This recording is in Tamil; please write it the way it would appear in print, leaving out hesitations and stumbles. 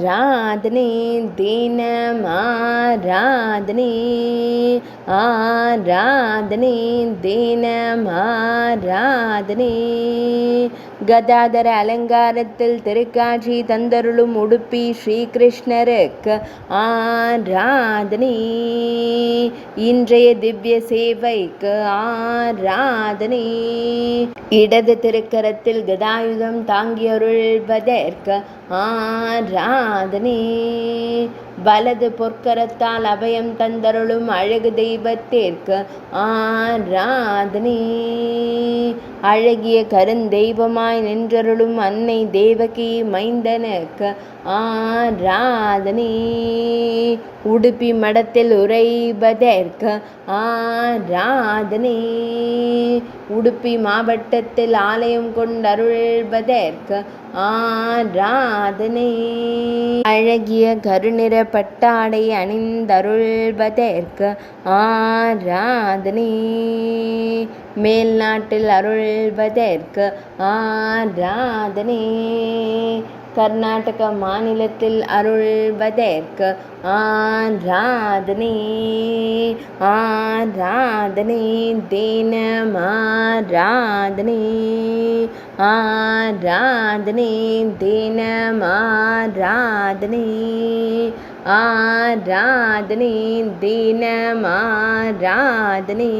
ஆராதனை தினம் ஆராதனை ஆராதனை தினம் ஆராதனை கதாதர அலங்காரத்தில் திருக்காட்சி தந்தருளும் உடுப்பி ஸ்ரீகிருஷ்ணருக்கு ஆராதனை இன்றைய திவ்ய சேவைக்கு ஆராதனை இடது திருக்கரத்தில் கதாயுதம் தாங்கியருள்வதற்கு ஆராதனை வலது பொற்கரத்தால் அபயம் தந்தருளும் அழகு தெய்வத்திற்கு ஆராதனை அழகிய கருந்தெய்வமாய் நின்றருளும் அன்னை தேவகி மைந்தனுக்கு ஆராதனை உடுப்பி மடத்தில் உறைவதற்கு ஆராதனை உடுப்பி மாவட்டத்தில் ஆலயம் கொண்டருள்வதற்கு ஆராதனை அழகிய கருநிற பட்டாடை அணிந்தருள்வதற்கு ஆராதனை மேல் நாட்டில் அருள்வதற்கு ஆராதனை கர்நாடக மாநிலத்தில் அருள்வதற்கு ஆராதனை ஆராதனை தினம் ஆராதனை ஆராதனை தினம் ஆராதனை ஆராதனை தினம் ஆராதனை